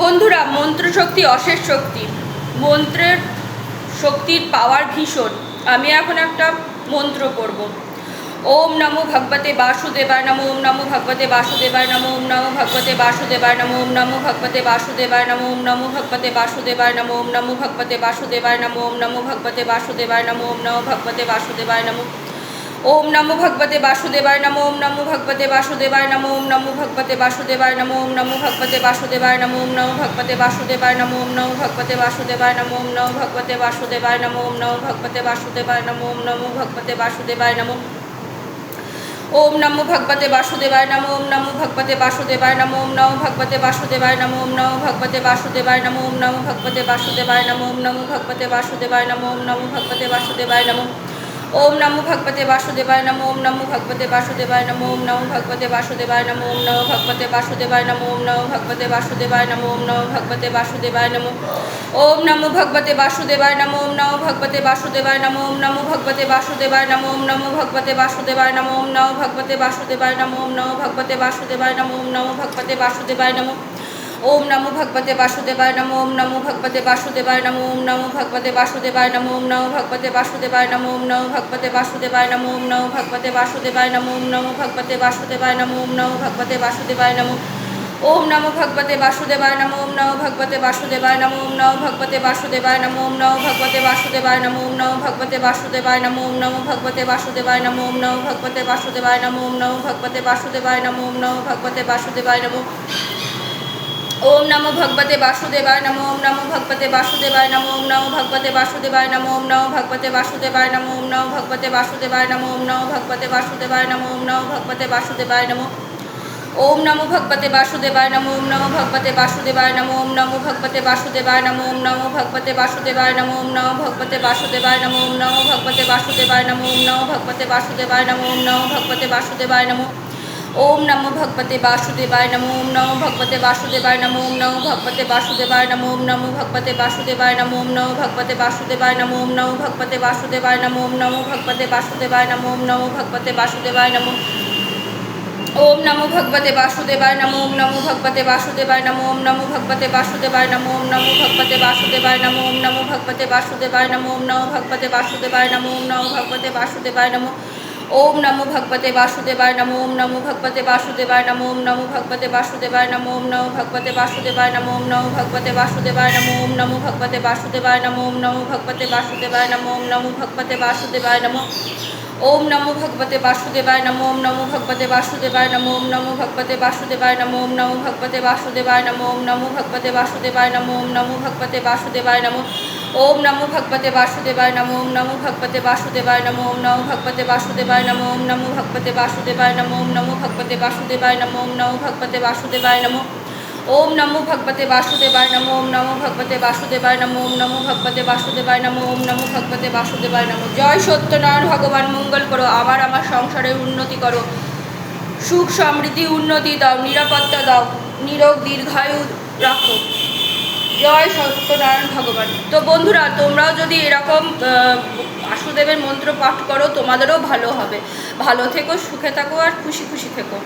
বন্ধুরা, মন্ত্রশক্তি অশেষ শক্তি। মন্ত্রের শক্তির পাওয়ার ভীষণ। আমি এখন একটা মন্ত্র পড়ব। ওম নমো ভগবতে বাসুদেবায় নমো, ওম নমো ভগবতে বাসুদেবায় নমো, ওম নমো ভগবতে বাসুদেবায় নমো, ওম নমো ভগবতে বাসুদেবায় নমো, ওম নমো ভগবতে বাসুদেবায় নমো, ওম নমো ভগবতে বাসুদেবায় নমো, ওম নমো ভগবতে বাসুদেবায় নমো, ওম নমো ভগবতে বাসুদেবায় নমো। ওম নমো ভগবতে বাসুদেবায় নমো, ওম নমো ভগবতে বাসুদেবায় নমো, ওম নমো ভগবতে বাসুদেবায় নমো, ওম নমো ভগবতে বাসুদেবায় নমো, ওম নমো ভগবতে বাসুদেবায় নমো, ওম নমো ভগবতে বাসুদেবায় নমো, ওম নমো ভগবতে বাসুদেবায় নমো, ওম নমো ভগবতে বাসুদেবায় নমো, ওম নমো ভগবতে বাসুদেবায় নমো। ওম নমো ভগবতে বাসুদেবায় নমো, ওম নমো ভগবতে বাসুদেবায় নমো, ওম নমো ভগবতে বাসুদেবায় নমো, ওম নমো ভগবতে বাসুদেবায় নমো, ওম নমো ভগবতে বাসুদেবায় নমো, ওম নমো ভগবতে বাসুদেবায় নমো, ওম নমো ভগবতে বাসুদেবায় নমো। ওম নমো ভগবতে বাসুদেবায় নমো, ওম নমো ভগবতে বাসুদেবায় নমো, ওম নমো ভগবতে বাসুদেবায় নমো, ওম নমো ভগবতে বাসুদেবায় নমো, ওম নমো ভগবতে বাসুদেবায় নমো, ওম নমো ভগবতে বাসুদেবায় নমো। ওম নমো ভগবতে বাসুদেবায় নমো, ওম নমো ভগবতে বাসুদেবায় নমো, ওম নমো ভগবতে বাসুদেবায় নমো, ওম নমো ভগবতে বাসুদেবায় নমো, ওম নমো ভগবতে বাসুদেবায় নমো, ওম নমো ভগবতে বাসুদেবায় নমো, ওম নমো ভগবতে বাসুদেবায় নমো। ওম নমো ভগবতে বাসুদেবায় নমো, ওম নমো ভগবতে বাসুদেবায় নমো, ওম নমো ভগবতে বাসুদেবায় নমো, ওম নমো ভগবতে বাসুদেবায় নমো, ওম নমো ভগবতে বাসুদেবায় নমো, ওম নমো ভগবতে বাসুদেবায় নমো, ওম নমো ভগবতে বাসুদেবায় নমো, ওম নমো ভগবতে বাসুদেবায় নমো। ওম নমো ভগবতে বাসুদেবায় নমো, ওম নমো ভগবতে বাসুদেবায় নমো, ওম নমো ভগবতে বাসুদেবায় নমো, ওম নমো ভগবতে বাসুদেবায় নমো, ওম নমো ভগবতে বাসুদেবায় নমো, ওম নমো ভগবতে বাসুদেবায় নমো, ওম নমো ভগবতে বাসুদেবায় নমো, ওম নমো ভগবতে বাসুদেবায় নমো, ওম নমো ভগবতে বাসুদেবায় নমো। ওম নমো ভগবতে বাসুদেবায় নমো, ওম নমো ভগবতে বাসুদেবায় নমো, ওম নমো ভগবতে বাসুদেবায় নমো, ওম নমো ভগবতে বাসুদেবায় নমো, ওম নমো ভগবতে বাসুদেবায় নমো, ওম নমো ভগবতে বাসুদেবায় নমো, ওম নমো ভগবতে বাসুদেবায় নমো। ওম নমো ভগবতে বাসুদেবায় নমো, ওম নমো ভগবতে বাসুদেবায় নমো, ওম নমো ভগবতে বাসুদেবায় নমো, ওম নমো ভগবতে বাসুদেবায় নমো, ওম নমো ভগবতে বাসুদেবায় নমো, ওম নমো ভগবতে বাসুদেবায় নমো, ওম নমো ভগবতে বাসুদেবায় নমো, ওম নমো ভগবতে বাসুদেবায় নমো। ওম নমো ভগবতে বাসুদেবায় নমো, ওম নমো ভগবতে বাসুদেবায় নমো, ওম নমো ভগবতে বাসুদেবায় নমো, ওম নমো ভগবতে বাসুদেবায় নমো, ওম নমো ভগবতে বাসুদেবায় নমো, ওম নমো ভগবতে বাসুদেবায় নমো, ওম নমো ভগবতে বাসুদেবায় নমো, ওম নমো ভগবতে বাসুদেবায় নমো। ওম নমো ভগবতে বাসুদেবায় নমো, ওম নমো ভগবতে বাসুদেবায় নমো, ওম নমো ভগবতে বাসুদেবায় নমো, ওম নমো ভগবতে বাসুদেবায় নমো, ওম নমো ভগবতে বাসুদেবায় নমো, ওম নমো ভগবতে বাসুদেবায় নমো, ওম নমো ভগবতে বাসুদেবায় নমো। ওম নমো ভগবতে বাসুদেবায় নমো, ওম নমো ভগবতে বাসুদেবায় নমো, ওম নমো ভগবতে বাসুদেবায় নমো, ওম নমো ভগবতে বাসুদেবায় নমো, ওম নমো ভগবতে বাসুদেবায় নমো, ওম নমো ভগবতে বাসুদেবায় নমো, ওম নমো ভগবতে বাসুদেবায় নমো, ওম নমো ভগবতে বাসুদেবায় নমো। ওম নমো ভগবতে বাসুদেবায় নমো, ওম নমো ভগবতে বাসুদেবায় নমো, ওম নমো ভগবতে বাসুদেবায় নমো, ওম নমো ভগবতে বাসুদেবায় নমো, ওম নমো ভগবতে বাসুদেবায় নমো, ওম নমো ভগবতে বাসুদেবায় নমো। ওম নমো ভগবতে বাসুদেবায় নমো, ওম নমো ভগবতে বাসুদেবায় নমো, ওম নমো ভগবতে বাসুদেবায় নমো, ওম নমো ভগবতে বাসুদেবায় নমো, ওম নমো ভগবতে বাসুদেবায় নমো, ওম নমো ভগবতে বাসুদেবায় নমো। ওম নমো ভগবতে বাসুদেবায় নমো, ওম নমো ভগবতে বাসুদেবায় নমো, ওম নমো ভগবতে বাসুদেবায় নমো, ওম নমো ভগবতে বাসুদেবায় নমো। জয় সত্যনারায়ণ ভগবান, মঙ্গল করো, আমার সংসারের উন্নতি করো, সুখ সমৃদ্ধি উন্নতি দাও, নিরাপত্তা দাও, নিরোগ দীর্ঘায়ু রাখো। জয় সত্যনারায়ণ ভগবান। তো বন্ধুরা, তোমরাও যদি এরকম বাসুদেবের মন্ত্র পাঠ করো, তোমাদেরও ভালো হবে। ভালো থেকো, সুখে থাকো আর খুশি খুশি থেকো।